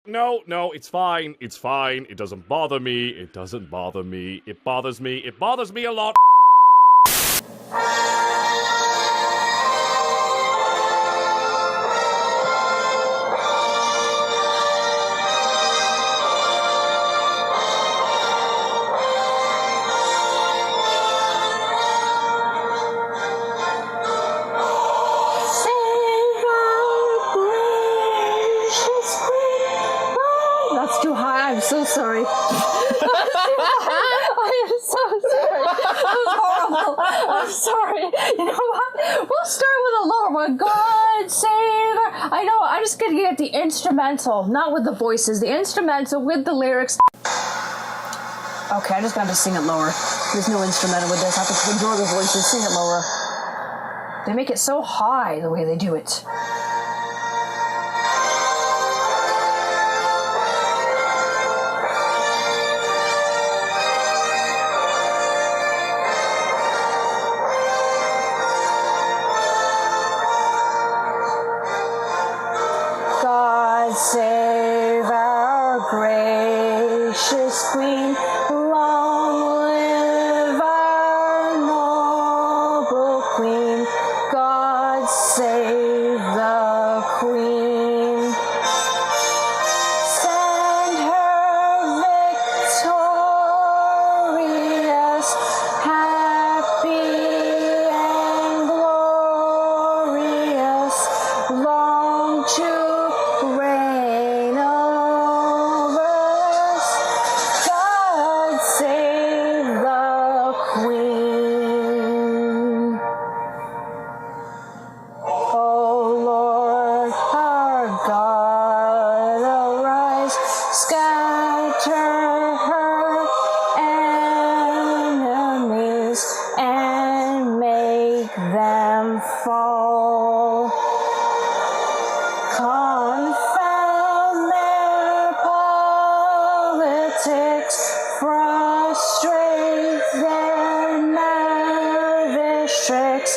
no, it's fine. It's fine. It doesn't bother me. It doesn't bother me. It bothers me. It bothers me a lot. I'm so sorry. I am so sorry. That was horrible. I'm sorry. You know what? We'll start with a lower one. God save her. I know. I'm just going to get the instrumental, not with the voices. The instrumental with the lyrics. Okay, I just got to sing it lower. There's no instrumental with this. I have to ignore the voices. Sing it lower. They make it so high the way they do it. Save our gracious Queen, long live our noble Queen. God save the Queen. Send her victorious, happy and glorious, long to reign over us. God save the Queen. Oh Lord, our God, arise, scatter her enemies, and make them fall. Confound their politics, frustrate their lavish tricks.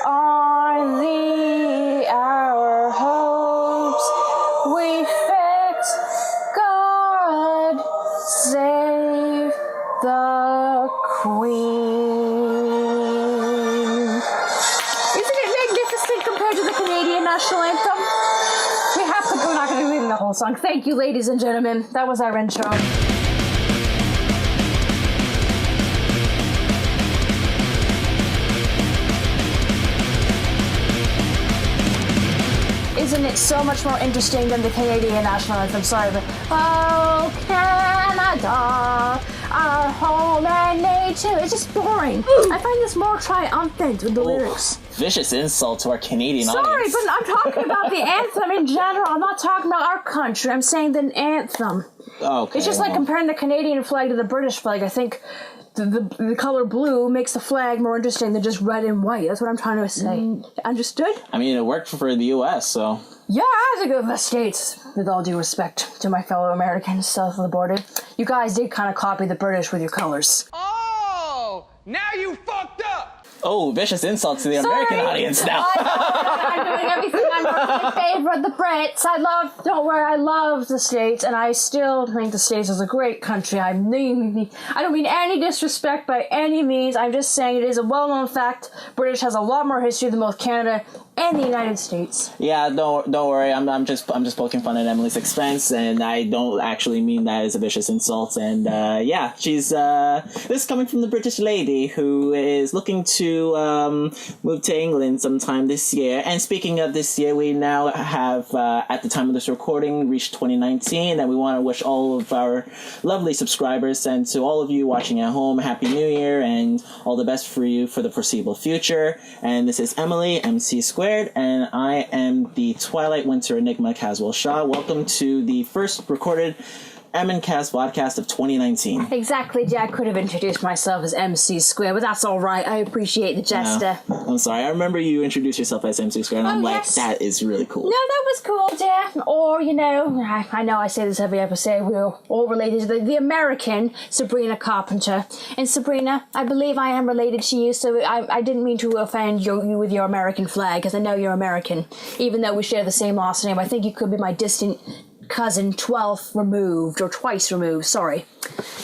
On thee our hopes we fix. God save the Queen. Isn't it magnificent compared to the Canadian national anthem? We have to go. We're not going to do the whole song. Thank you, ladies and gentlemen. That was our intro. Isn't it so much more interesting than the Canadian national anthem? Sorry, but oh, Canada, our home and nature. It's just boring. I find this more triumphant with the lyrics. Vicious insult to our Canadian audience. Sorry, but I'm talking about the anthem in general. I'm not talking about our country. I'm saying the anthem. Okay. It's just like comparing the Canadian flag to the British flag. I think the color blue makes the flag more interesting than just red and white. That's what I'm trying to say. Understood? I mean, it worked for the U.S., so... Yeah, I have to go to the States, with all due respect to my fellow Americans south of the border. You guys did kind of copy the British with your colors. Oh, now you fucked up. Oh, vicious insult to the American audience now. I'm doing everything I'm working in favor of the Brits. I love the States, and I still think the States is a great country. I don't mean any disrespect by any means. I'm just saying it is a well-known fact. British has a lot more history than both Canada and the United States. Yeah, don't worry. I'm just poking fun at Emily's expense, and I don't actually mean that as a vicious insult. And yeah, she's this is coming from the British lady who is looking to move to England sometime this year. And speaking of this year, we now have at the time of this recording reached 2019, and we want to wish all of our lovely subscribers and to all of you watching at home Happy New Year and all the best for you for the foreseeable future. And this is Emily, MC Squared, and I am the Twilight Winter Enigma Caswell Shaw. Welcome to the first recorded Em Cas Vodcast of 2019. Exactly, Jack. Could have introduced myself as MC Square, but that's all right. I appreciate the gesture. I'm sorry. I remember you introduced yourself as MC Square, and I'm like, that is really cool. No, that was cool, Jack. Or, I know I say this every episode, we're all related to the American Sabrina Carpenter. And Sabrina, I believe I am related to you, so I didn't mean to offend you with your American flag, because I know you're American. Even though we share the same last name, I think you could be my distant cousin 12th removed, or twice removed, sorry.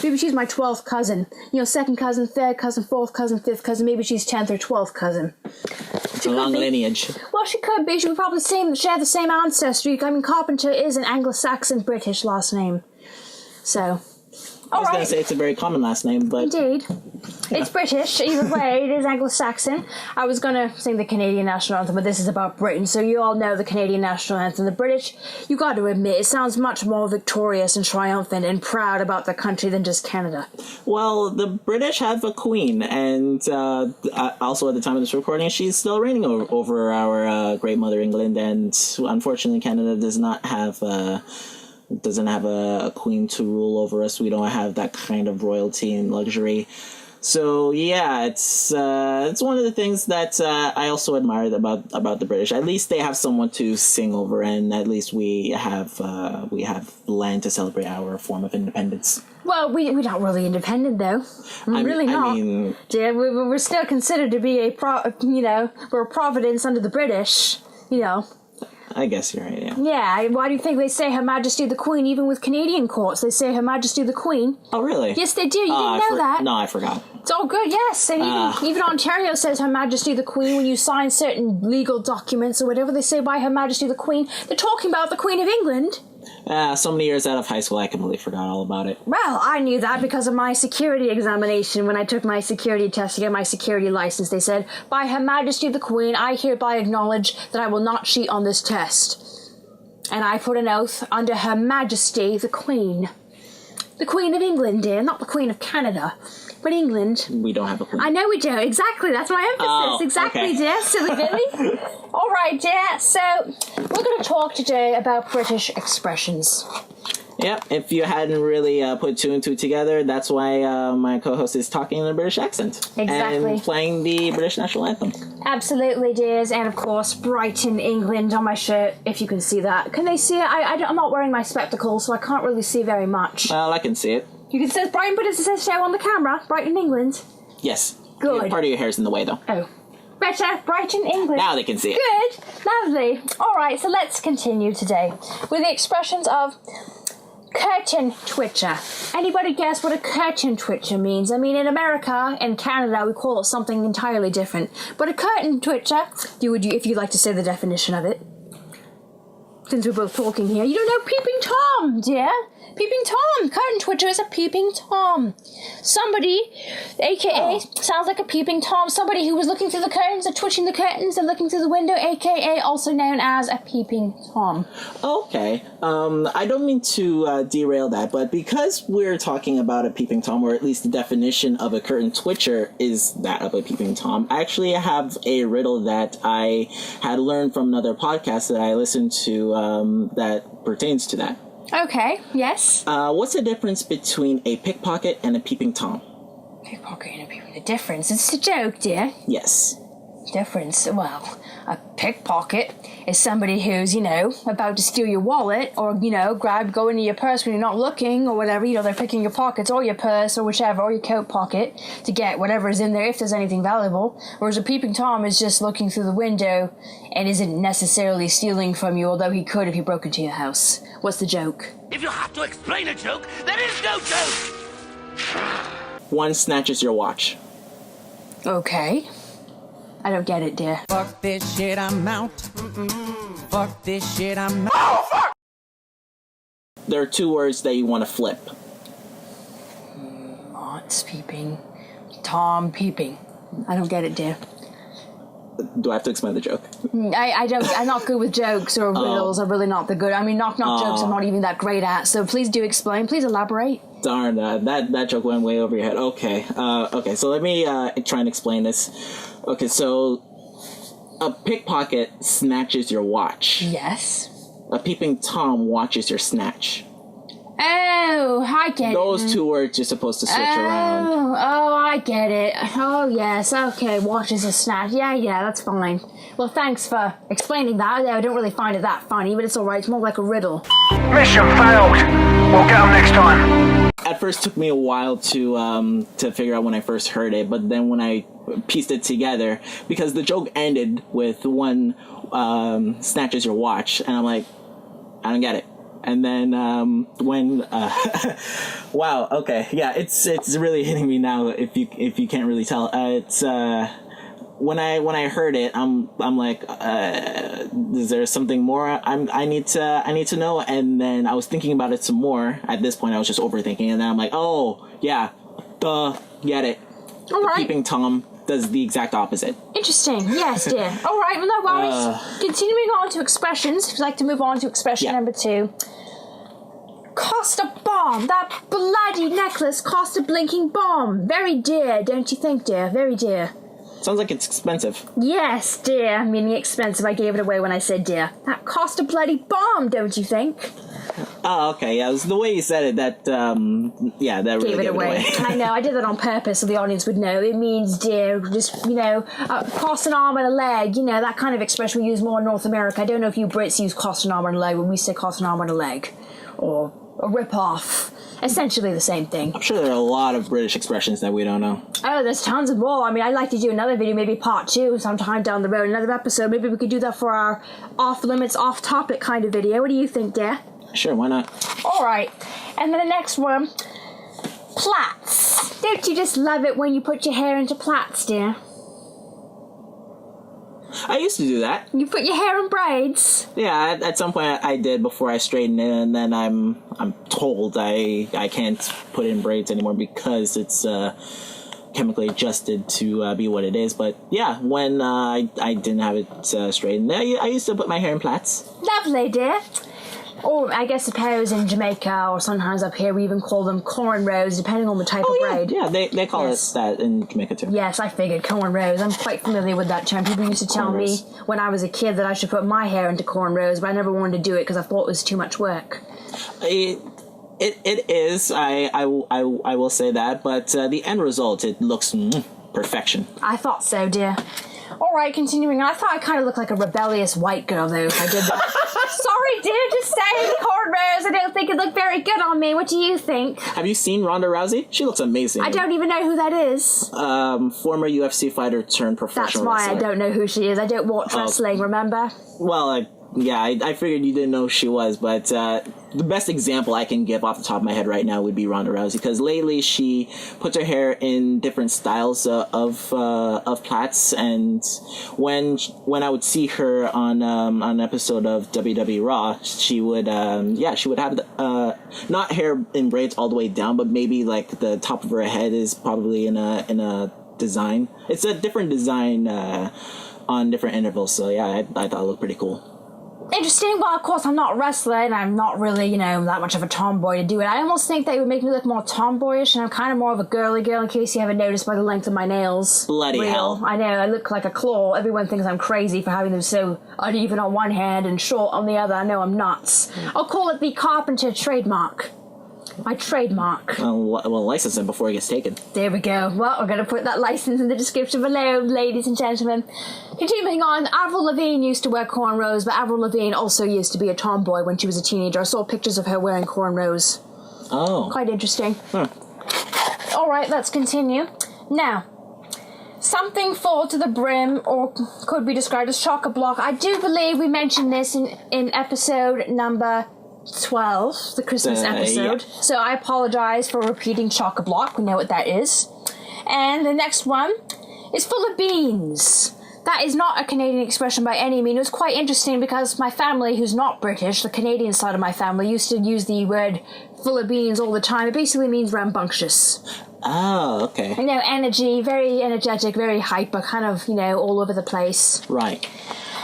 Maybe she's my 12th cousin. You know, second cousin, third cousin, fourth cousin, fifth cousin. Maybe she's 10th or 12th cousin. A long lineage. Well, she could be. She would probably share the same ancestry. I mean, Carpenter is an Anglo-Saxon British last name. So... I was going to say it's a very common last name, but... Indeed. Yeah. It's British. Either way, it is Anglo-Saxon. I was going to sing the Canadian National Anthem, but this is about Britain, so you all know the Canadian National Anthem. The British, you got to admit, it sounds much more victorious and triumphant and proud about their country than just Canada. Well, the British have a queen, and also at the time of this recording, she's still reigning over our great mother England, and unfortunately Canada does not have... doesn't have a queen to rule over us. We don't have that kind of royalty and luxury. So yeah, it's one of the things that I also admired about the British. At least they have someone to sing over, and at least we have land to celebrate our form of independence. Well, we're not really independent though. We're really not. I mean, yeah, we're still considered to be we're a providence under the British. You know. I guess you're right, yeah. Yeah, why do you think they say Her Majesty the Queen, even with Canadian courts? They say Her Majesty the Queen. Oh, really? Yes, they do. You didn't know that? No, I forgot. It's all good, yes. And even Ontario says Her Majesty the Queen when you sign certain legal documents or whatever. They say by Her Majesty the Queen. They're talking about the Queen of England. So many years out of high school, I completely forgot all about it. Well, I knew that because of my security examination. When I took my security test to get my security license, they said, by Her Majesty the Queen, I hereby acknowledge that I will not cheat on this test. And I put an oath under Her Majesty the Queen. The Queen of England, dear, not the Queen of Canada. But England. We don't have a queen. I know we do. Exactly. That's my emphasis. Oh, exactly, okay. dear. Silly Billy. All right, dear. So, we're going to talk today about British expressions. Yep. If you hadn't really put two and two together, that's why my co-host is talking in a British accent. Exactly. And playing the British national anthem. Absolutely, dears. And, of course, Brighton, England on my shirt, if you can see that. Can they see it? I'm not wearing my spectacles, so I can't really see very much. Well, I can see it. You can see Brighton, but it says show on the camera. Brighton, England. Yes. Good. Yeah, part of your hair's in the way, though. Oh. Better. Brighton, England. Now they can see it. Good. Lovely. All right, so let's continue today with the expressions of curtain twitcher. Anybody guess what a curtain twitcher means? I mean, in America and Canada, we call it something entirely different. But a curtain twitcher, if you'd like to say the definition of it, since we're both talking here, you don't know peeping Tom, dear. Peeping Tom. Curtain twitcher is a peeping Tom. Somebody, a.k.a. sounds like a peeping Tom. Somebody who was looking through the curtains, or twitching the curtains and looking through the window, a.k.a. also known as a peeping Tom. Okay. I don't mean to derail that, but because we're talking about a peeping Tom, or at least the definition of a curtain twitcher is that of a peeping Tom, I actually have a riddle that I had learned from another podcast that I listened to that pertains to that. Okay, yes. What's the difference between a pickpocket and a peeping Tom? Pickpocket and a peeping... The difference? It's a joke, dear. Yes. Difference? Well, a pickpocket is somebody who's, about to steal your wallet or, go into your purse when you're not looking or whatever. They're picking your pockets or your purse or whichever, or your coat pocket to get whatever is in there if there's anything valuable. Whereas a peeping Tom is just looking through the window and isn't necessarily stealing from you, although he could if he broke into your house. What's the joke? If you have to explain a joke, there is no joke! One snatches your watch. Okay. I don't get it, dear. Fuck this shit, I'm out. Fuck this shit, I'm out. Oh, fuck! There are two words that you want to flip. Mott's peeping. Tom peeping. I don't get it, dear. Do I have to explain the joke? I don't. I'm not good with jokes or riddles. I'm really not the good. I mean, knock jokes I'm not even that great at. So please do explain. Please elaborate. Darn, that joke went way over your head. Okay, so let me try and explain this. Okay, so a pickpocket snatches your watch. Yes. A peeping Tom watches your snatch. Oh, I get it. Those two words you're supposed to switch around. Oh, I get it. Oh, yes. Okay, watches a snatch. Yeah, that's fine. Well, thanks for explaining that. I don't really find it that funny, but it's alright. It's more like a riddle. Mission failed. We'll get them next time. At first, it took me a while to figure out when I first heard it, but then when I pieced it together, because the joke ended with one snatches your watch, and I'm like, I don't get it. And then when wow, okay, yeah, it's really hitting me now. If you can't really tell, it's when I heard it, I'm like, is there something more I need to know? And then I was thinking about it some more. At this point, I was just overthinking, and then I'm like, oh yeah, get it. All right. Peeping Tom does the exact opposite. Interesting. Yes, dear. All right. Well, no worries. Continuing on to expressions. If you'd like to move on to expression number 2. Cost a bomb. That bloody necklace cost a blinking bomb. Very dear, don't you think, dear? Very dear. Sounds like it's expensive. Yes, dear. Meaning expensive. I gave it away when I said dear. That cost a bloody bomb, don't you think? Oh, okay. Yeah, it was the way you said it that, that really gave it away. I know. I did that on purpose so the audience would know. It means, dear, just, cross an arm and a leg. That kind of expression we use more in North America. I don't know if you Brits use cross an arm and a leg when we say cross an arm and a leg. Or a rip-off. Essentially the same thing. I'm sure there are a lot of British expressions that we don't know. Oh, there's tons of more. I mean, I'd like to do another video, maybe part 2 sometime down the road, another episode. Maybe we could do that for our off-limits, off-topic kind of video. What do you think, dear? Sure, why not? All right. And then the next one, plaits. Don't you just love it when you put your hair into plaits, dear? I used to do that. You put your hair in braids? Yeah, at some point I did before I straightened it, and then I'm told I can't put it in braids anymore because it's chemically adjusted to be what it is. But yeah, when I didn't have it straightened, I used to put my hair in plaits. Lovely, dear. Or I guess suppose in Jamaica or sometimes up here we even call them cornrows, depending on the type of braid. Yeah, they call it that in Jamaica too. Yes, I figured cornrows. I'm quite familiar with that term. People used to tell me when I was a kid that I should put my hair into cornrows, but I never wanted to do it because I thought it was too much work. It is. I will say that, but the end result, it looks perfection. I thought so, dear. All right, continuing on. I thought I kind of looked like a rebellious white girl, though, if I did that. Sorry, dear, just saying, cornrows. I don't think it looked very good on me. What do you think? Have you seen Ronda Rousey? She looks amazing. I don't even know who that is. Former UFC fighter turned professional wrestler. That's why I don't know who she is. I don't watch wrestling, remember? Well, I figured you didn't know who she was, but the best example I can give off the top of my head right now would be Ronda Rousey, because lately she puts her hair in different styles of plaits, and when I would see her on an episode of WWE Raw, she would have not hair in braids all the way down, but maybe like the top of her head is probably in a design. It's a different design on different intervals, so yeah, I thought it looked pretty cool. Interesting. Well, of course, I'm not a wrestler, and I'm not really, that much of a tomboy to do it. I almost think that it would make me look more tomboyish, and I'm kind of more of a girly girl, in case you haven't noticed by the length of my nails. Bloody hell. I know, I look like a claw. Everyone thinks I'm crazy for having them so uneven on one hand and short on the other. I know I'm nuts. I'll call it the Carpenter trademark. My trademark. Well, license it before it gets taken. There we go. Well, we're going to put that license in the description below, ladies and gentlemen. Continuing on, Avril Lavigne used to wear cornrows, but Avril Lavigne also used to be a tomboy when she was a teenager. I saw pictures of her wearing cornrows. Oh. Quite interesting. Huh. All right, let's continue. Now, something full to the brim, or could be described as chock-a-block. I do believe we mentioned this in episode number 12, the Christmas episode. Yeah. So I apologize for repeating chock-a-block. We know what that is. And the next one is full of beans. That is not a Canadian expression by any means. It was quite interesting because my family, who's not British, the Canadian side of my family, used to use the word full of beans all the time. It basically means rambunctious. Oh, okay. Energy, very energetic, very hyper, kind of, all over the place. Right.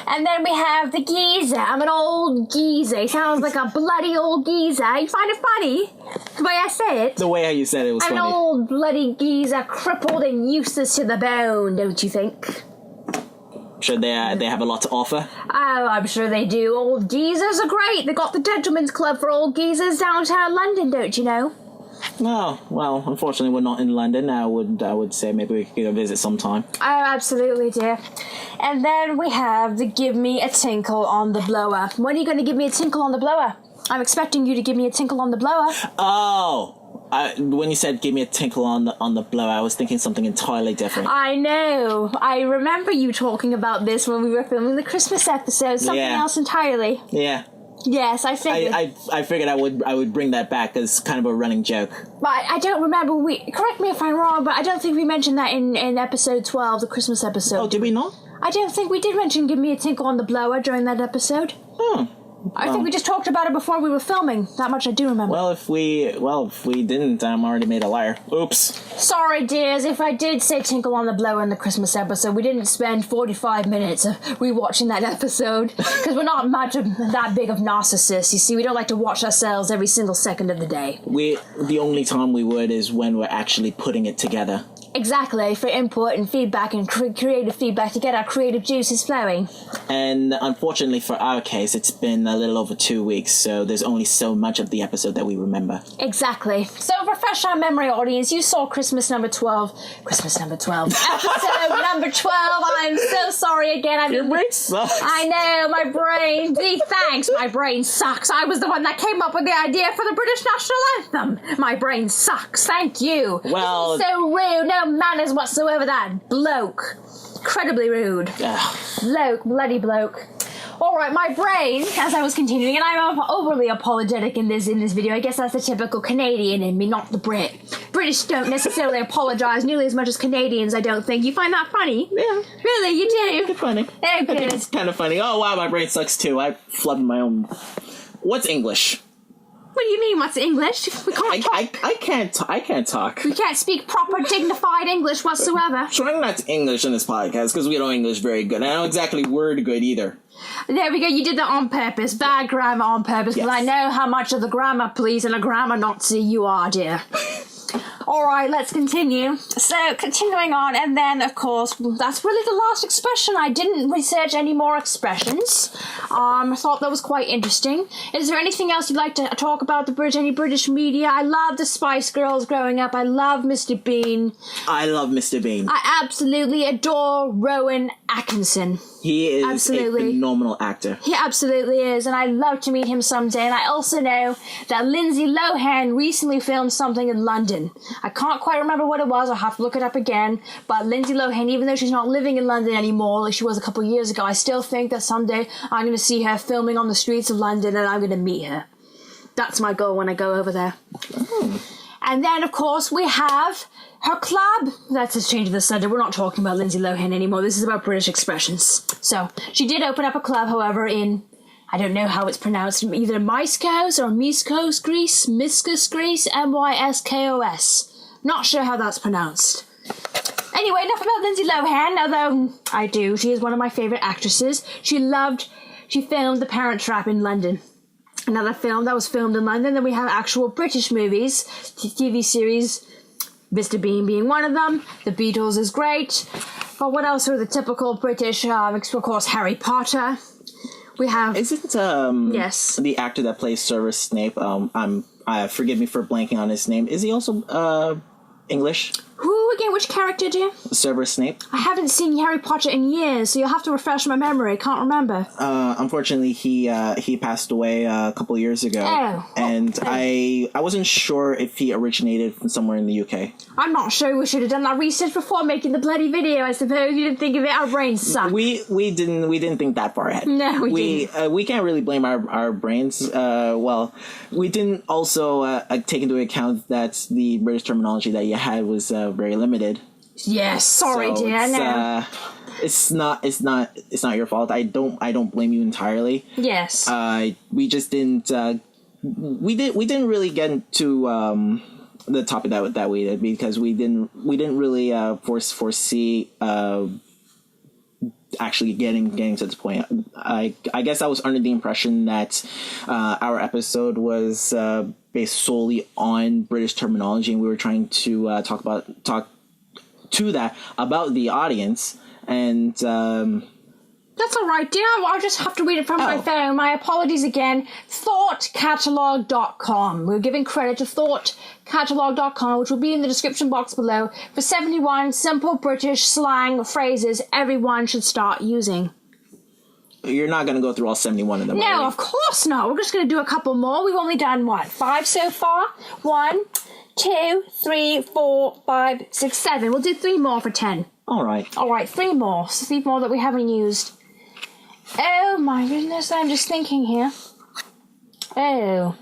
And then we have the geezer. I'm an old geezer. He sounds like a bloody old geezer. You find it funny? The way I say it? The way how you said it was funny. An old bloody geezer, crippled and useless to the bone, don't you think? Sure, they have a lot to offer. Oh, I'm sure they do. Old geezers are great. They got the Gentlemen's Club for old geezers downtown London, don't you know? Oh, well, unfortunately we're not in London. I would say maybe we could go visit sometime. Oh, absolutely, dear. And then we have the give me a tinkle on the blower. When are you going to give me a tinkle on the blower? I'm expecting you to give me a tinkle on the blower. Oh, when you said give me a tinkle on the blower, I was thinking something entirely different. I know. I remember you talking about this when we were filming the Christmas episode. Something else entirely. Yeah. Yes, I figured. I figured I would bring that back as kind of a running joke. But I don't remember. Correct me if I'm wrong, but I don't think we mentioned that in episode 12, the Christmas episode. Oh, did we not? I don't think we did mention Give Me a Tinkle on the Blower during that episode. Oh. I think we just talked about it before we were filming. That much I do remember. Well, if we didn't, I'm already made a liar. Oops. Sorry, dears, if I did say Tinkle on the Blower in the Christmas episode, we didn't spend 45 minutes rewatching that episode, because we're not much of that big of narcissists, you see. We don't like to watch ourselves every single second of the day. The only time we would is when we're actually putting it together. Exactly, for input and feedback and creative feedback to get our creative juices flowing. And unfortunately for our case, it's been a little over 2 weeks, so there's only so much of the episode that we remember. Exactly. So refresh our memory, audience. You saw Christmas number 12. Episode number 12. I'm so sorry again. Your brain sucks. I know, my brain. Gee, thanks. My brain sucks. I was the one that came up with the idea for the British national anthem. My brain sucks. Thank you. Well, so rude. No manners whatsoever, that bloke. Incredibly rude. Bloke, bloody bloke. Alright, my brain, as I was continuing, and I'm overly apologetic in this video. I guess that's the typical Canadian in me, not the Brit. British don't necessarily apologise nearly as much as Canadians, I don't think. You find that funny? Yeah. Really, you do? It's funny. Oh, I good. think it's kind of funny. Oh, wow, my brain sucks too. I flubbed my own... What's English? What do you mean, what's English? We can't talk. I can't talk. We can't speak proper, dignified English whatsoever. Trying not to English in this podcast, because we don't English very good. And I don't exactly word good either. There we go, you did that on purpose. Bad grammar on purpose, because Yes. I know how much of the grammar police and a grammar Nazi you are, dear. Alright, let's continue. So, continuing on, and then, of course, that's really the last expression. I didn't research any more expressions. I thought that was quite interesting. Is there anything else you'd like to talk about any British media? I love the Spice Girls growing up. I love Mr. Bean. I love Mr. Bean. I absolutely adore Rowan Atkinson. He is Absolutely. a phenomenal actor. He absolutely is, and I'd love to meet him someday. And I also know that Lindsay Lohan recently filmed something in London. I can't quite remember what it was. I'll have to look it up again. But Lindsay Lohan, even though she's not living in London anymore, like she was a couple of years ago, I still think that someday I'm going to see her filming on the streets of London and I'm going to meet her. That's my goal when I go over there. Oh. And then, of course, we have her club. That's a change of the subject. We're not talking about Lindsay Lohan anymore. This is about British expressions. So, she did open up a club, however, in, I don't know how it's pronounced, either Myskos or Myskos, Greece, Myskos, Greece, Myskos. Not sure how that's pronounced. Anyway, enough about Lindsay Lohan, although I do. She is one of my favourite actresses. She filmed The Parent Trap in London. Another film that was filmed in London. Then we have actual British movies, TV series, Mr. Bean being one of them. The Beatles is great. But what else are the typical British? Of course, Harry Potter. We have... Isn't yes. the actor that plays Severus Snape? Forgive me for blanking on his name. Is he also English? Who again? Which character, dear? Severus Snape. I haven't seen Harry Potter in years, so you'll have to refresh my memory. Can't remember. Unfortunately, he passed away a couple years ago, and I wasn't sure if he originated from somewhere in the UK. I'm not sure. We should have done that research before making the bloody video. I suppose you didn't think of it. Our brains suck. We didn't think that far ahead. No, we didn't. We can't really blame our brains. Well, we didn't also take into account that the British terminology that you had was very limited. Yes, sorry, so dear. No. It's not your fault. I don't blame you entirely. Yes. We just didn't. We didn't really get into the topic that we did because we didn't really foresee actually getting to this point. I guess I was under the impression that our episode was based solely on British terminology, and we were trying to talk about the audience, and that's all right, dear. I'll just have to read it from my phone. My apologies again. ThoughtCatalog.com. We're giving credit to ThoughtCatalog.com, which will be in the description box below, for 71 simple British slang phrases everyone should start using. You're not going to go through all 71 of them. No, of course not. We're just going to do a couple more. We've only done, 5 so far? 1, 2, 3, 4, 5, 6, 7. We'll do 3 more for 10. All right. 3 more. 3 more that we haven't used. Oh my goodness, I'm just thinking here. Oh.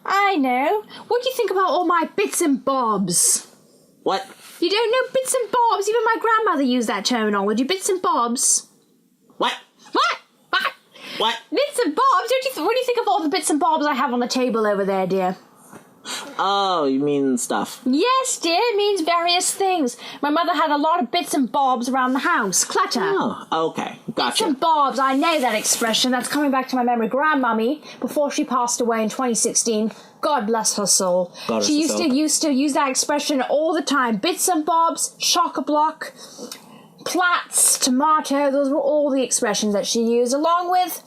I know. What do you think about all my bits and bobs? What? You don't know bits and bobs? Even my grandmother used that terminology. Bits and bobs. What? What? What? What? Bits and bobs? What do you think of all the bits and bobs I have on the table over there, dear? Oh, you mean stuff. Yes, dear. It means various things. My mother had a lot of bits and bobs around the house. Clutter. Oh, okay. Bits Gotcha. and bobs. I know that expression. That's coming back to my memory. Grandmummy, before she passed away in 2016, God bless her soul. She used to use that expression all the time. Bits and bobs, chock-a-block, plats, tomato. Those were all the expressions that she used, along with...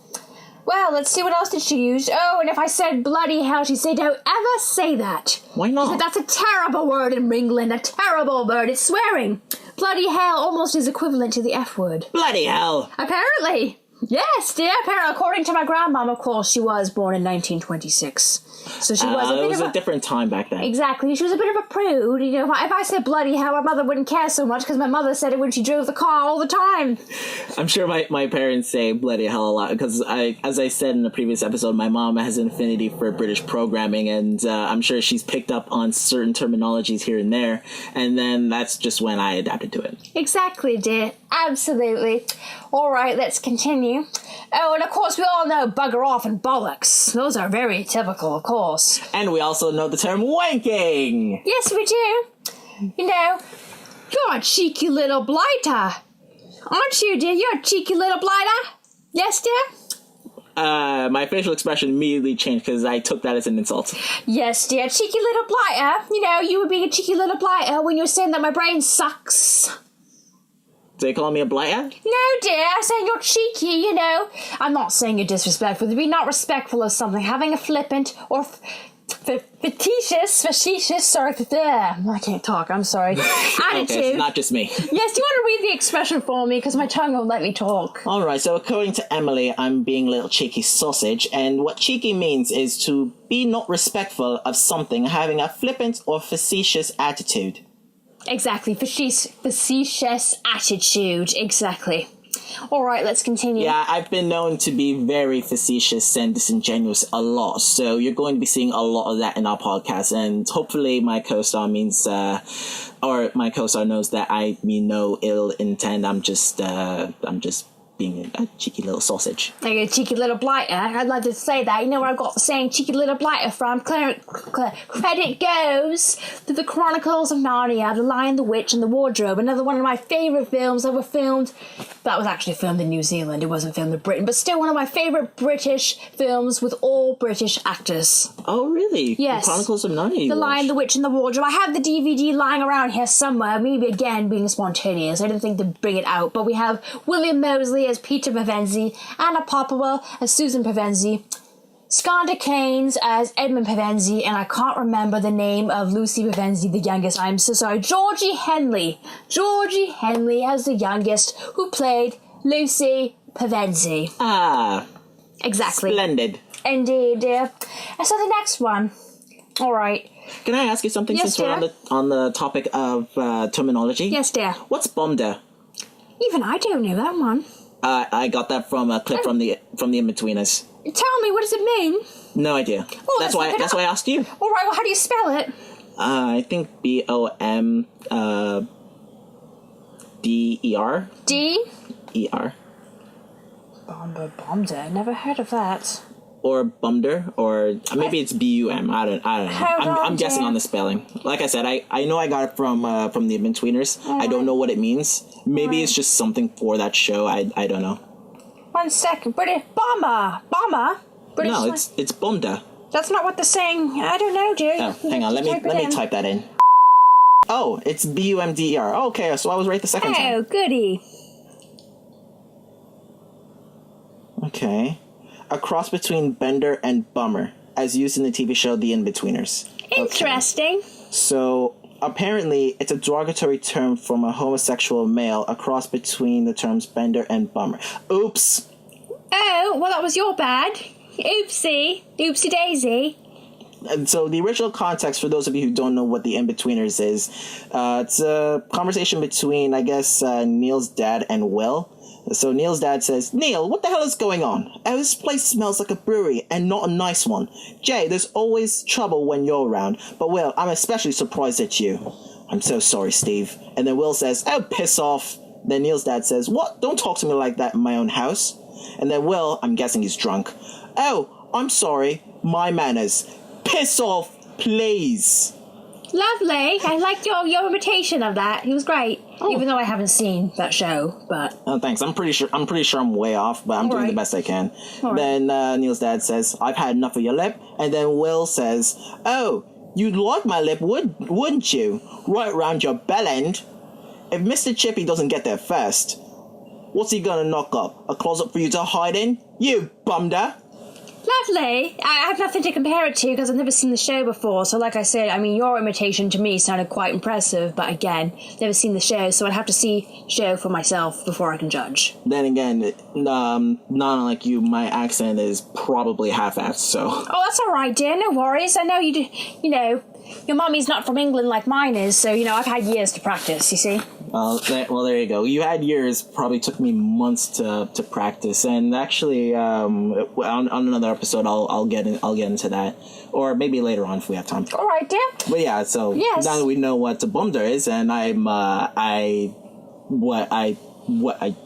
Well, let's see, what else did she use? Oh, and if I said bloody hell, she'd say, don't ever say that. Why not? She said, that's a terrible word in England, a terrible word. It's swearing. Bloody hell almost is equivalent to the F word. Bloody hell. Apparently. Yes, dear. Apparently, according to my grandmom, of course, she was born in 1926. So she was a bit it was of a different time back then. Exactly. She was a bit of a prude. You know, if I said bloody hell, my mother wouldn't care so much because my mother said it when she drove the car all the time. I'm sure my parents say bloody hell a lot because, as I said in the previous episode, my mom has an affinity for British programming, and I'm sure she's picked up on certain terminologies here and there, and then that's just when I adapted to it. Exactly, dear. Absolutely. All right, let's continue. Oh, and of course we all know bugger off and bollocks. Those are very typical, of course. And we also know the term wanking. Yes, we do. You know, you're a cheeky little blighter. Aren't you, dear? You're a cheeky little blighter. Yes, dear? My facial expression immediately changed because I took that as an insult. Yes, dear. Cheeky little blighter. You know, you were being a cheeky little blighter when you were saying that my brain sucks. They call me a blighter? No, dear, I'm saying you're cheeky, you know. I'm not saying you're disrespectful. To be not respectful of something, having a flippant or facetious, sorry, I can't talk, I'm sorry. Attitude. Okay, it's not just me. Yes, do you want to read the expression for me? Because my tongue won't let me talk. Alright, so according to Emily, I'm being a little cheeky sausage, and what cheeky means is to be not respectful of something, having a flippant or facetious attitude. Exactly, facetious attitude, exactly. All right, let's continue. Yeah, I've been known to be very facetious and disingenuous a lot, so you're going to be seeing a lot of that in our podcast, and hopefully my co-star my co-star knows that I mean no ill intent. I'm just being a cheeky little sausage. Like a cheeky little blighter. I'd like to say that. You know where I got the saying cheeky little blighter from? Credit goes to the Chronicles of Narnia, The Lion, the Witch, and the Wardrobe. Another one of my favourite films that were filmed. That was actually filmed in New Zealand. It wasn't filmed in Britain. But still one of my favourite British films with all British actors. Oh, really? Yes. The Chronicles of Narnia. The Lion, the Witch, and the Wardrobe. I have the DVD lying around here somewhere. Maybe again being spontaneous. I didn't think to bring it out. But we have William Moseley as Peter Pevensie, Anna Popplewell as Susan Pevensie, Skanda Keynes as Edmund Pevensie, and I can't remember the name of Lucy Pevensie, the youngest. I'm so sorry. Georgie Henley as the youngest, who played Lucy Pevensie. Ah. Exactly. Splendid. Indeed, dear. And so the next one. All right. Can I ask you something Yes, since we're on the topic of terminology? Yes, dear. What's bumder? Even I don't know that one. I got that from a clip from the In-Betweeners. Tell me, what does it mean? No idea. Well, that's why I asked you. All right, well, how do you spell it? I think BOM DER. D? ER. Bomber. Never heard of that. Or bumder, or maybe it's BUM. I don't know. I'm guessing on the spelling. Like I said, I know I got it from the In-Betweeners. I don't know what it means. Maybe it's just something for that show. I don't know. 1 second. British bomber. British No, slang. it's bumder. That's not what they're saying. I don't know, dear. Oh, hang on. Let me type that in. Oh, it's BUMDER. Oh, okay, so I was right the second time. Oh, goody. Okay. A cross between bender and bummer, as used in the TV show The In-Betweeners. Interesting. Okay. So, apparently, it's a derogatory term from a homosexual male, a cross between the terms bender and bummer. Oops! Oh, well, that was your bad. Oopsie daisy. And so, the original context, for those of you who don't know what The In-Betweeners is, it's a conversation between, I guess, Neil's dad and Will. So Neil's dad says, Neil, what the hell is going on? Oh, this place smells like a brewery and not a nice one. Jay, there's always trouble when you're around. But Will, I'm especially surprised at you. I'm so sorry, Steve. And then Will says, oh, piss off. Then Neil's dad says, what? Don't talk to me like that in my own house. And then Will, I'm guessing he's drunk. Oh, I'm sorry. My manners. Piss off, please. Lovely. I liked your imitation of that. It was great. Oh. Even though I haven't seen that show, but... Oh, thanks. I'm pretty sure I'm way off, but I'm doing the best I can. Then Neil's dad says, I've had enough of your lip. And then Will says, oh, you'd like my lip, wouldn't you? Right round your bell end. If Mr. Chippy doesn't get there first, what's he gonna knock up? A closet for you to hide in? You bumder! Lovely. I have nothing to compare it to because I've never seen the show before. So like I said, I mean, your imitation to me sounded quite impressive. But again, never seen the show, so I'd have to see the show for myself before I can judge. Then again, not unlike you, my accent is probably half-assed, so... Oh, that's all right, dear. No worries. I know you know, your mummy's not from England like mine is, so, you know, I've had years to practice, you see. Well, there you go. You had years. Probably took me months to practice, and actually, on another episode, I'll get into that, or maybe later on if we have time. All right, dear. But yeah, so now that we know what a bumder is, and what I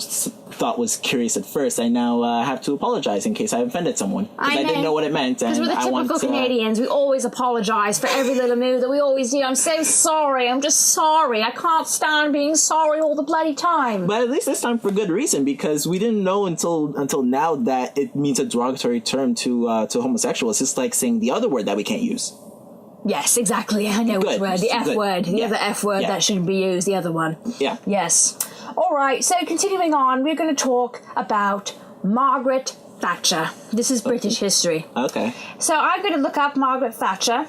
thought was curious at first, I now have to apologize in case I offended someone. Because I didn't know what it meant. Because we're the typical Canadians. We always apologize for every little move that we always do. I'm so sorry. I'm just sorry. I can't stand being sorry all the bloody time. But at least this time for good reason, because we didn't know until now that it means a derogatory term to homosexuals. It's like saying the other word that we can't use. Yes, exactly. I know which word. The F word. The other F word that shouldn't be used. The other one. Yeah. Yes. All right, so continuing on, we're going to talk about Margaret Thatcher. This is British history. Okay. So I'm going to look up Margaret Thatcher.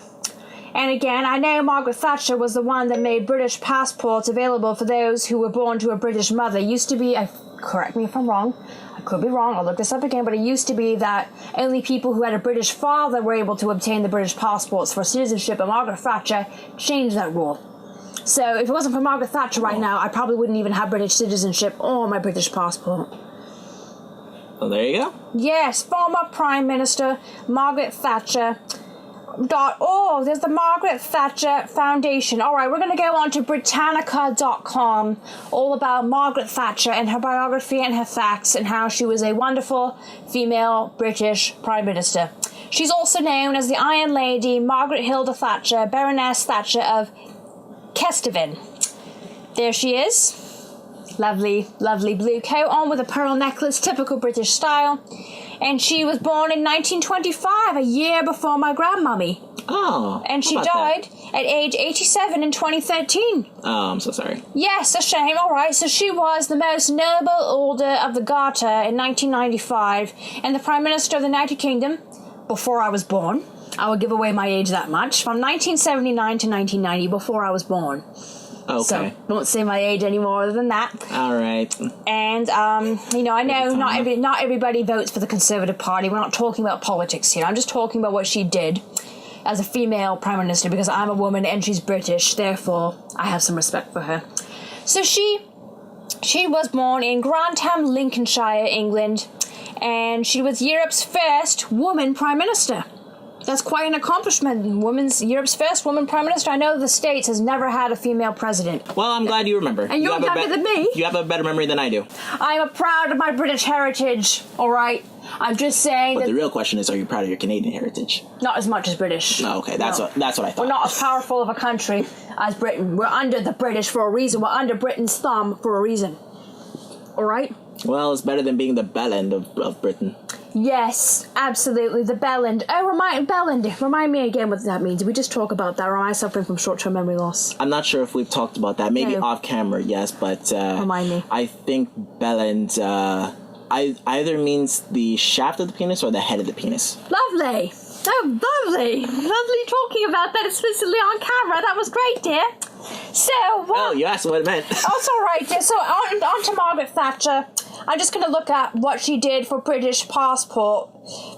And again, I know Margaret Thatcher was the one that made British passports available for those who were born to a British mother. It used to be, correct me if I'm wrong, I could be wrong, I'll look this up again, but it used to be that only people who had a British father were able to obtain the British passports for citizenship, and Margaret Thatcher changed that rule. So if it wasn't for Margaret Thatcher right now, I probably wouldn't even have British citizenship or my British passport. Well, there you go. Yes, former Prime Minister Margaret Thatcher. .org. There's the Margaret Thatcher Foundation. All right, we're going to go on to Britannica.com, all about Margaret Thatcher and her biography and her facts and how she was a wonderful female British Prime Minister. She's also known as the Iron Lady Margaret Hilda Thatcher, Baroness Thatcher of Kesteven. There she is. Lovely, lovely blue coat on with a pearl necklace, typical British style. And she was born in 1925, a year before my grandmummy. Oh, and she died at age 87 in 2013. Oh, I'm so sorry. Yes, a shame. All right, so she was the most noble order of the Garter in 1995 and the Prime Minister of the United Kingdom before I was born. I will give away my age that much. From 1979 to 1990, before I was born. Okay. So, I won't say my age any more than that. All right. And, you know, I know not everybody votes for the Conservative Party. We're not talking about politics here. I'm just talking about what she did as a female Prime Minister, because I'm a woman and she's British. Therefore, I have some respect for her. So she was born in Grantham, Lincolnshire, England, and she was Europe's first woman Prime Minister. That's quite an accomplishment. Europe's first woman Prime Minister. I know the States has never had a female president. Well, I'm glad you remember. And you're younger than me. You have a better memory than I do. I'm proud of my British heritage, all right? I'm just saying But the real question is, are you proud of your Canadian heritage? Not as much as British. Oh, okay, that's what I thought. We're not as powerful of a country as Britain. We're under the British for a reason. We're under Britain's thumb for a reason. All right? Well, it's better than being the bell end of Britain. Yes, absolutely. The bell end. Remind me again what that means. Did we just talk about that, or am I suffering from short-term memory loss? I'm not sure if we've talked about that. Maybe off camera, yes, but remind me. I think bell end either means the shaft of the penis or the head of the penis. Lovely. Oh, lovely. Lovely talking about that explicitly on camera. That was great, dear. So, Oh, you asked what it meant. Oh, it's all right, dear. So, on to Margaret Thatcher. I'm just going to look at what she did for British passport.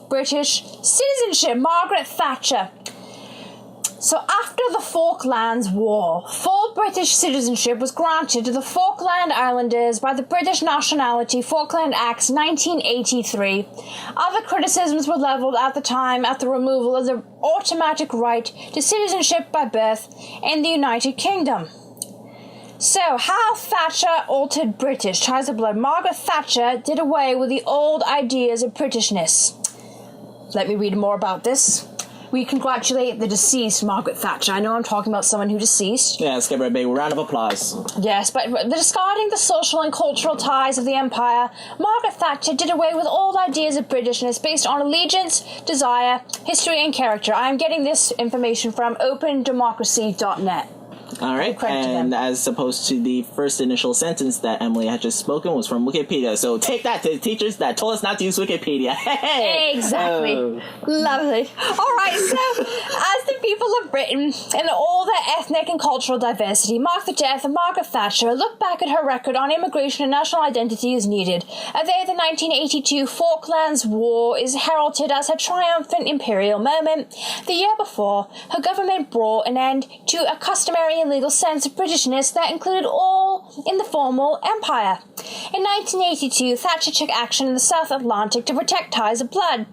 British citizenship. Margaret Thatcher. So after the Falklands War, full British citizenship was granted to the Falkland Islanders by the British Nationality Falkland Acts 1983. Other criticisms were levelled at the time at the removal of the automatic right to citizenship by birth in the United Kingdom. So, how Thatcher altered British ties of blood. Margaret Thatcher did away with the old ideas of Britishness. Let me read more about this. We congratulate the deceased Margaret Thatcher. I know I'm talking about someone who deceased. Yeah, let's give her a big round of applause. Yes, but discarding the social and cultural ties of the empire, Margaret Thatcher did away with old ideas of Britishness based on allegiance, desire, history, and character. I am getting this information from opendemocracy.net. All right, and as opposed to the first initial sentence that Emily had just spoken was from Wikipedia. So take that to the teachers that told us not to use Wikipedia. Exactly. Oh. Lovely. All right, so as the people of Britain and all their ethnic and cultural diversity mark the death of Margaret Thatcher, look back at her record on immigration and national identity is needed. There, the 1982 Falklands War is heralded as her triumphant imperial moment. The year before, her government brought an end to a customary and legal sense of Britishness that included all in the formal empire. In 1982, Thatcher took action in the South Atlantic to protect ties of blood.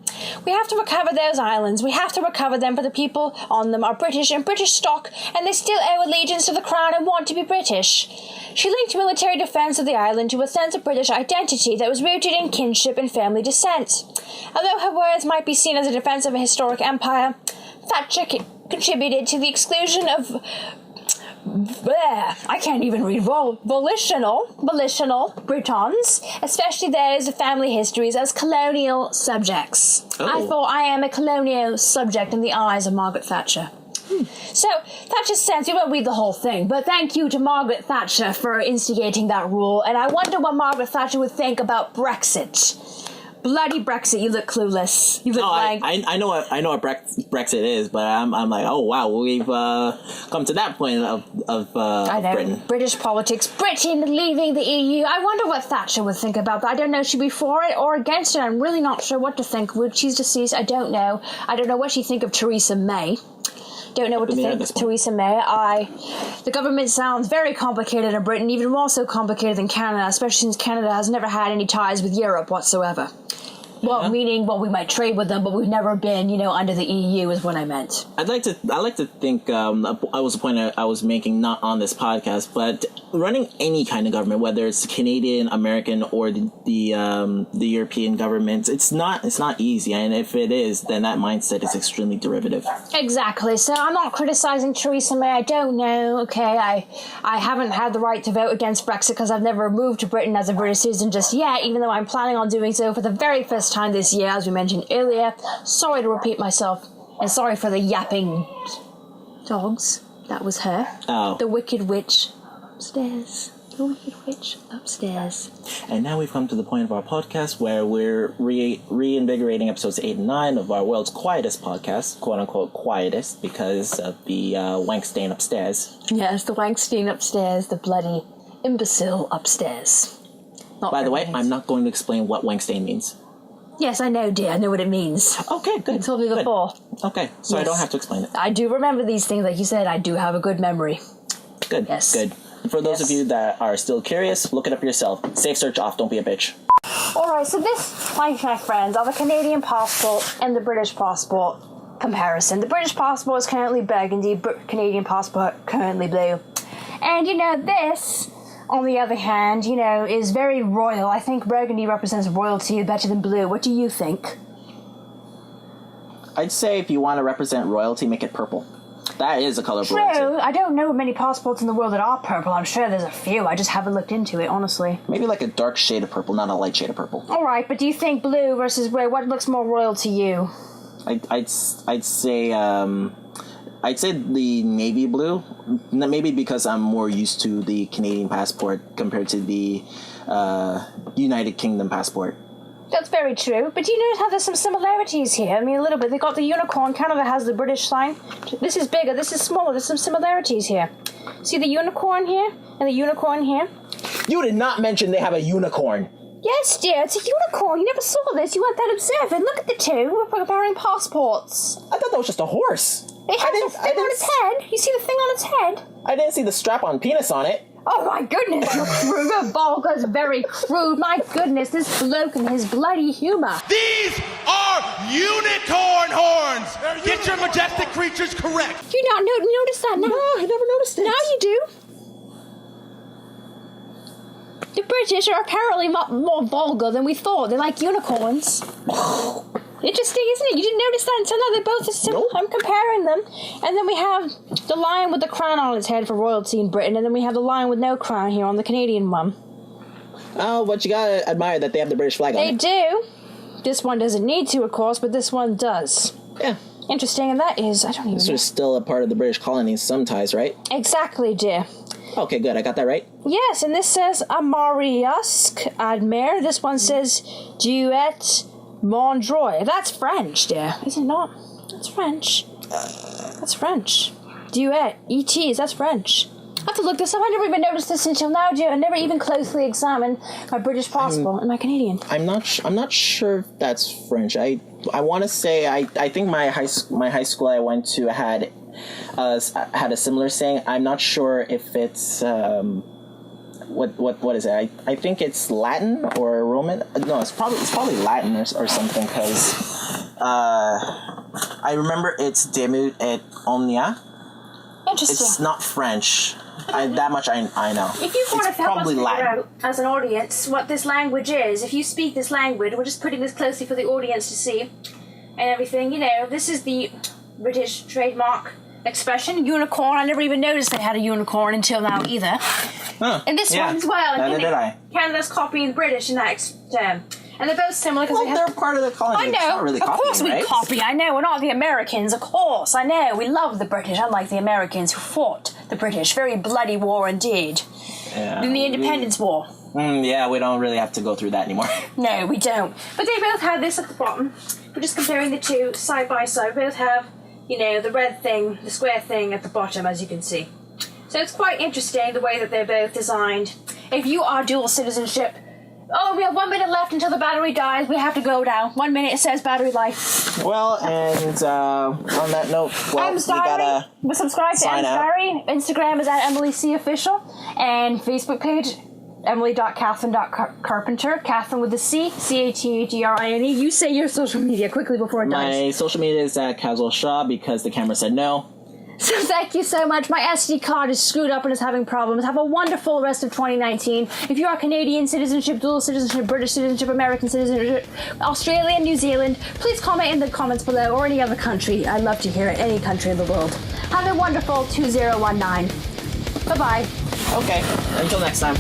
We have to recover those islands. We have to recover them, for the people on them are British and British stock, and they still owe allegiance to the crown and want to be British. She linked military defence of the island to a sense of British identity that was rooted in kinship and family descent. Although her words might be seen as a defence of a historic empire, Thatcher contributed to the exclusion of I can't even read. Volitional Britons, especially those of family histories, as colonial subjects. Oh. I thought I am a colonial subject in the eyes of Margaret Thatcher. So, Thatcher's sense, we won't read the whole thing, but thank you to Margaret Thatcher for instigating that rule, and I wonder what Margaret Thatcher would think about Brexit. Bloody Brexit, you look clueless. You look like... I know what Brexit is, but I'm like, oh wow, we've come to that point of I know. Britain. British politics, Britain leaving the EU. I wonder what Thatcher would think about that. I don't know if she'd be for it or against it. I'm really not sure what to think. She's deceased, I don't know. I don't know what she'd think of Theresa May. Don't know what to think of Theresa May. The government sounds very complicated in Britain, even more so complicated than Canada, especially since Canada has never had any ties with Europe whatsoever. Well, meaning, we might trade with them, but we've never been, under the EU is what I meant. I like to think, I was a point I was making not on this podcast, but running any kind of government, whether it's Canadian, American, or the European governments, it's not easy, and if it is, then that mindset is extremely derivative. Exactly. So I'm not criticizing Theresa May. I don't know. Okay, I haven't had the right to vote against Brexit because I've never moved to Britain as a British citizen just yet, even though I'm planning on doing so for the very first time this year, as we mentioned earlier. Sorry to repeat myself, and sorry for the yapping dogs. That was her. Oh. The Wicked Witch upstairs. The Wicked Witch upstairs. And now we've come to the point of our podcast where we're reinvigorating episodes 8 and 9 of our world's quietest podcast, quote-unquote quietest, because of the wank stain upstairs. Yes, the wank stain upstairs, the bloody imbecile upstairs. By the way, I'm not going to explain what wank stain means. Yes, I know, dear. I know what it means. Okay, good. You told me before. Okay, so yes. I don't have to explain it. I do remember these things. Like you said, I do have a good memory. Good, yes. Good. And for those of you that are still curious, look it up yourself. Safe search off, don't be a bitch. Alright, so this, my friends, are the Canadian passport and the British passport comparison. The British passport is currently burgundy, Canadian passport currently blue. And, this... on the other hand, is very royal. I think burgundy represents royalty better than blue. What do you think? I'd say if you want to represent royalty, make it purple. That is a color of royalty. True. I don't know many passports in the world that are purple. I'm sure there's a few. I just haven't looked into it, honestly. Maybe like a dark shade of purple, not a light shade of purple. All right, but do you think blue versus red, what looks more royal to you? I'd say the navy blue, maybe because I'm more used to the Canadian passport compared to the United Kingdom passport. That's very true, but do you notice how there's some similarities here? I mean, a little bit. They got the unicorn. Canada has the British sign. This is bigger, this is smaller. There's some similarities here. See the unicorn here and the unicorn here? You did not mention they have a unicorn. Yes, dear, it's a unicorn. You never saw this. You weren't that observant. Look at the two. We're comparing passports. I thought that was just a horse. It has a thing on its head. You see the thing on its head? I didn't see the strap-on penis on it. Oh my goodness, you're crude. Your vulgar's very crude. My goodness, this bloke and his bloody humor. These are unicorn horns! Get your majestic creatures correct! Do you not notice that now? No, I never noticed it. Now you do. The British are apparently more vulgar than we thought. They like unicorns. Interesting, isn't it? You didn't notice that until now. They both are similar. Nope. I'm comparing them. And then we have the lion with the crown on his head for royalty in Britain, and then we have the lion with no crown here on the Canadian one. Oh, but you gotta admire that they have the British flag on They it. do. This one doesn't need to, of course, but this one does. Yeah. Interesting, and that is, I don't even This know. is still a part of the British colonies, some ties, right? Exactly, dear. Okay, good. I got that right? Yes, and this says Amariusk Admire. This one says Duet Mondroy. That's French, dear. Is it not? That's French. That's French. Duet. E.T.s. That's French. I have to look this up. I never even noticed this until now, dear. I never even closely examined my British passport and my Canadian. I'm not sure if that's French. I want to say I think my high school I went to had a similar saying. I'm not sure if it's what is it? I think it's Latin or Roman. No, it's probably Latin or something, because I remember it's Demut et Omnia. Interesting. It's not French. That much I know. If you want to It's help us probably figure Latin. out, as an audience, what this language is, if you speak this language, we're just putting this closely for the audience to see, and everything, this is the British trademark expression, unicorn. I never even noticed they had a unicorn until now either. Huh. And this Yeah. one as well. Neither did I. Canada's copying the British in that term. And they're both similar because Well, they're part of the colony. I know. It's not really of copying, course we right? copy. I know. We're not the Americans. Of course. I know. We love the British, unlike the Americans who fought the British. Very bloody war indeed. Yeah. In the Independence War. Yeah, we don't really have to go through that anymore. No, we don't. But they both have this at the bottom. We're just comparing the two side by side. Both have, the red thing, the square thing at the bottom, as you can see. So it's quite interesting the way that they're both designed. If you are dual citizenship, we have 1 minute left until the battery dies. We have to go now. 1 minute, it says battery life. Well, and on that note, we EmzDiary. gotta Subscribe to sign out. EmzDiary. Instagram is at EmilyCOfficial. And Facebook page, Emily.Catherine.Carpenter. Catherine with a C. Cathrine. You say your social media quickly before it dies. My social media is at Caswell Shaw because the camera said no. So thank you so much. My SD card is screwed up and is having problems. Have a wonderful rest of 2019. If you are Canadian citizenship, dual citizenship, British citizenship, American citizenship, Australia, New Zealand, please comment in the comments below, or any other country. I'd love to hear it. Any country in the world. Have a wonderful 2019. Bye-bye. Okay, until next time.